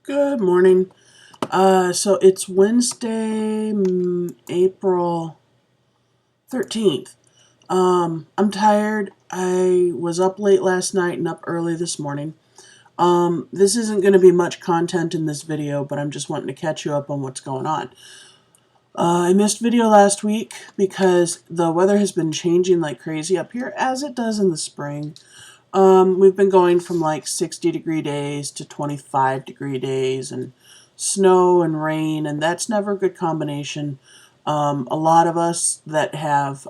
Good morning. So it's Wednesday, April 13th. I'm tired. I was up late last night and up early this morning. This isn't going to be much content in this video, but I'm just wanting to catch you up on what's going on. I missed video last week because the weather has been changing like crazy up here, as it does in the spring. We've been going from like 60-degree days to 25-degree days and snow and rain, and that's never a good combination. A lot of us that have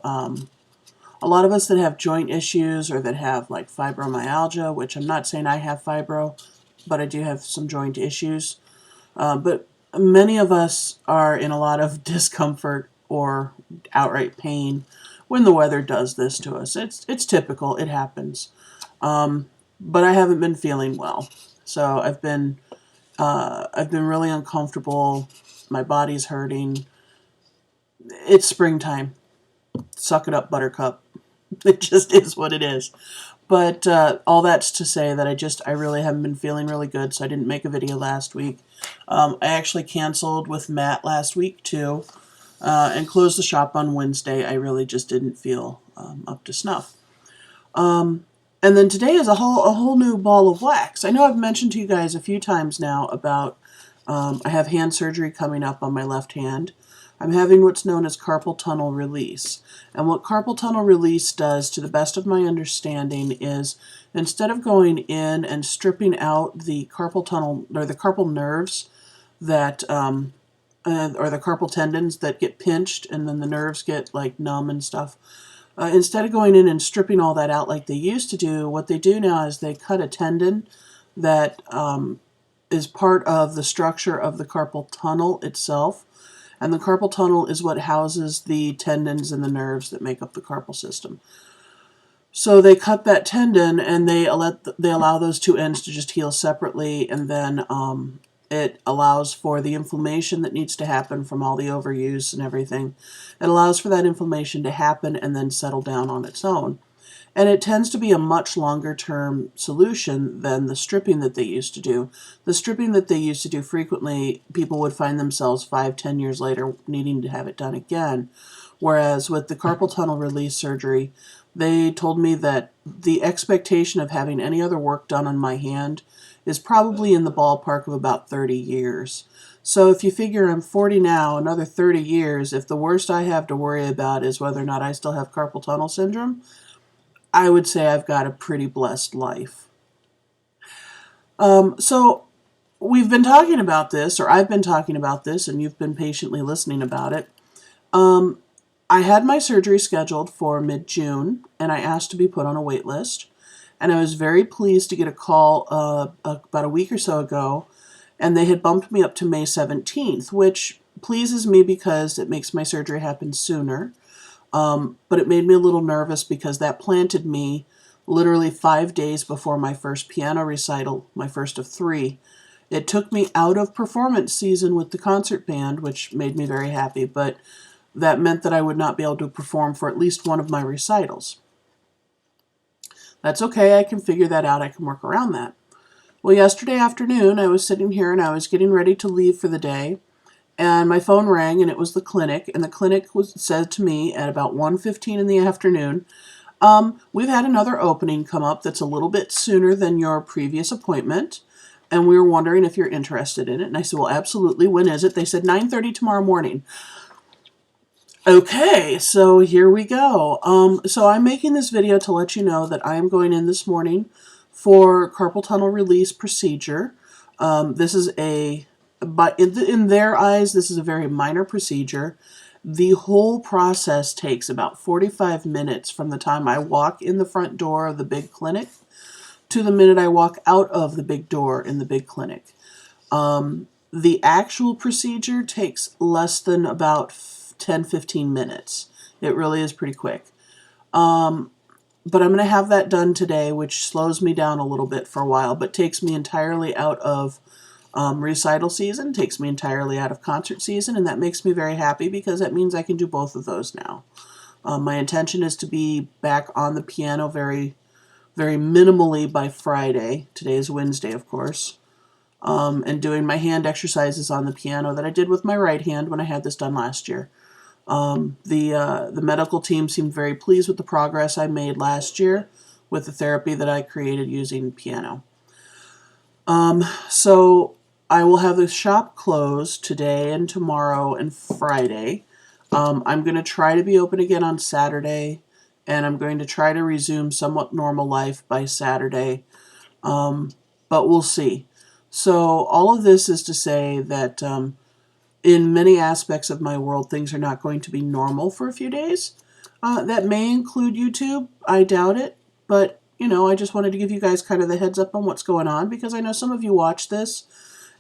joint issues or that have like fibromyalgia, which I'm not saying I have fibro, but I do have some joint issues. But many of us are in a lot of discomfort or outright pain when the weather does this to us. It's typical. It happens. But I haven't been feeling well, so I've been really uncomfortable. My body's hurting. It's springtime. Suck it up, Buttercup. It just is what it is. But all that's to say that I really haven't been feeling really good, so I didn't make a video last week. I actually canceled with Matt last week too, and closed the shop on Wednesday. I really just didn't feel up to snuff. And then today is a whole new ball of wax. I know I've mentioned to you guys a few times now about I have hand surgery coming up on my left hand. I'm having what's known as carpal tunnel release. And what carpal tunnel release does, to the best of my understanding, is instead of going in and stripping out the carpal tunnel or the carpal nerves that or the carpal tendons that get pinched and then the nerves get like numb and stuff. Instead of going in and stripping all that out like they used to do, what they do now is they cut a tendon that is part of the structure of the carpal tunnel itself. And the carpal tunnel is what houses the tendons and the nerves that make up the carpal system. So they cut that tendon and they allow those two ends to just heal separately, and then it allows for the inflammation that needs to happen from all the overuse and everything. It allows for that inflammation to happen and then settle down on its own. And it tends to be a much longer term solution than the stripping that they used to do. The stripping that they used to do frequently, people would find themselves 5-10 years later needing to have it done again. Whereas with the carpal tunnel release surgery, they told me that the expectation of having any other work done on my hand is probably in the ballpark of about 30 years. So if you figure I'm 40 now, another 30 years, if the worst I have to worry about is whether or not I still have carpal tunnel syndrome, I would say I've got a pretty blessed life. So we've been talking about this, or I've been talking about this, and you've been patiently listening about it. I had my surgery scheduled for mid-June, and I asked to be put on a wait list. And I was very pleased to get a call about a week or so ago, and they had bumped me up to May 17th, which pleases me because it makes my surgery happen sooner. But it made me a little nervous because that planted me literally 5 days before my first piano recital, my first of 3. It took me out of performance season with the concert band, which made me very happy, but that meant that I would not be able to perform for at least one of my recitals. That's okay, I can figure that out, I can work around that. Well, yesterday afternoon, I was sitting here and I was getting ready to leave for the day, and my phone rang, and it was the clinic, and the clinic said to me at about 1:15 in the afternoon, we've had another opening come up that's a little bit sooner than your previous appointment, and we were wondering if you're interested in it. And I said, well, absolutely. When is it? They said 9:30 tomorrow morning. Okay, so here we go. So I'm making this video to let you know that I am going in this morning for carpal tunnel release procedure. This is but in their eyes, this is a very minor procedure. The whole process takes about 45 minutes from the time I walk in the front door of the big clinic to the minute I walk out of the big door in the big clinic. The actual procedure takes less than about 10-15 minutes. It really is pretty quick. But I'm going to have that done today, which slows me down a little bit for a while, but takes me entirely out of recital season, takes me entirely out of concert season, and that makes me very happy because that means I can do both of those now. My intention is to be back on the piano very, very minimally by Friday. Today is Wednesday, of course. and doing my hand exercises on the piano that I did with my right hand when I had this done last year. The medical team seemed very pleased with the progress I made last year with the therapy that I created using piano. So I will have the shop closed today and tomorrow and Friday. I'm going to try to be open again on Saturday, and I'm going to try to resume somewhat normal life by Saturday, but we'll see. So all of this is to say that in many aspects of my world, things are not going to be normal for a few days. That may include YouTube. I doubt it, but I just wanted to give you guys kind of the heads up on what's going on, because I know some of you watch this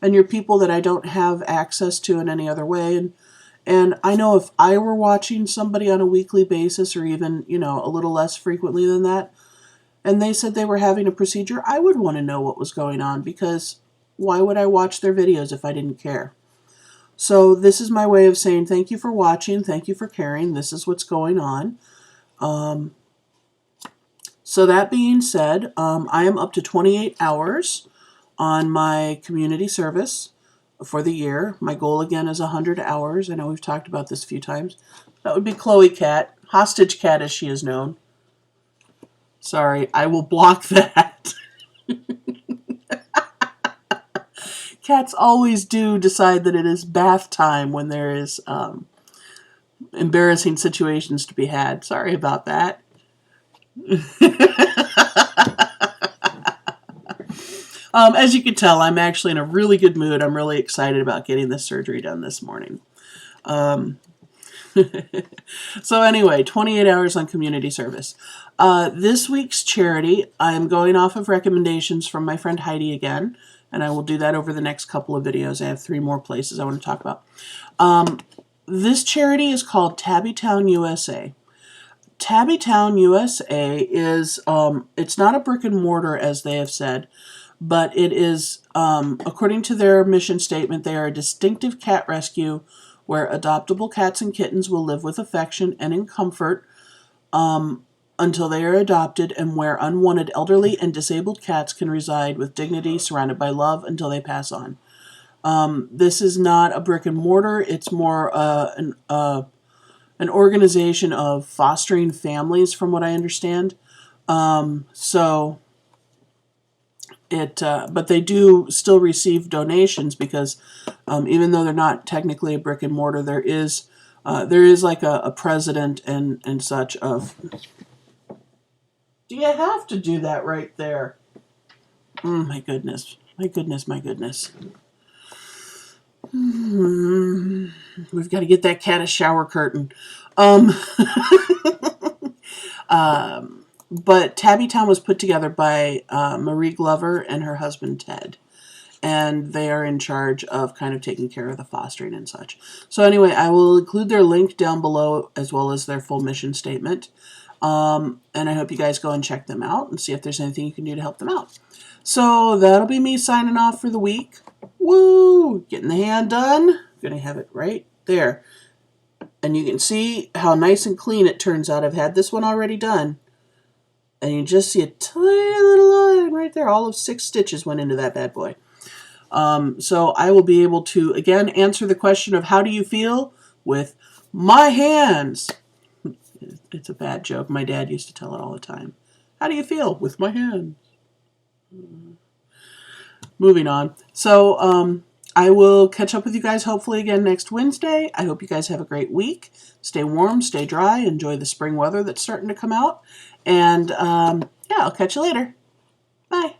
and you're people that I don't have access to in any other way. And I know if I were watching somebody on a weekly basis, or even, a little less frequently than that, and they said they were having a procedure, I would want to know what was going on, because why would I watch their videos if I didn't care? So this is my way of saying thank you for watching, thank you for caring, this is what's going on. So that being said, I am up to 28 hours on my community service for the year. My goal again is 100 hours. I know we've talked about this a few times. That would be Chloe Cat, Hostage Cat as she is known. Sorry, I will block that. Cats always do decide that it is bath time when there is embarrassing situations to be had. Sorry about that. As you can tell, I'm actually in a really good mood. I'm really excited about getting this surgery done this morning. So anyway, 28 hours on community service. This week's charity, I'm going off of recommendations from my friend Heidi again, and I will do that over the next couple of videos. I have 3 more places I want to talk about. This charity is called Tabby Town USA. Tabby Town USA is, it's not a brick and mortar as they have said, but it is, according to their mission statement, they are a distinctive cat rescue where adoptable cats and kittens will live with affection and in comfort until they are adopted, and where unwanted elderly and disabled cats can reside with dignity, surrounded by love until they pass on. This is not a brick and mortar. It's more an organization of fostering families, from what I understand. But they do still receive donations, because even though they're not technically a brick and mortar, there is like a president and such of. Do you have to do that right there? My goodness, my goodness, my goodness. We've got to get that cat a shower curtain. But Tabby Town was put together by Marie Glover and her husband Ted, and they are in charge of kind of taking care of the fostering and such. So anyway, I will include their link down below, as well as their full mission statement, and I hope you guys go and check them out and see if there's anything you can do to help them out. So that'll be me signing off for the week. Woo! Getting the hand done. Gonna have it right there, and you can see how nice and clean it turns out. I've had this one already done. And you just see a tiny little line right there. All of 6 stitches went into that bad boy. So I will be able to, again, answer the question of how do you feel with my hands. It's a bad joke. My dad used to tell it all the time. How do you feel with my hands? Moving on. So I will catch up with you guys hopefully again next Wednesday. I hope you guys have a great week. Stay warm, stay dry, enjoy the spring weather that's starting to come out. And yeah, I'll catch you later. Bye.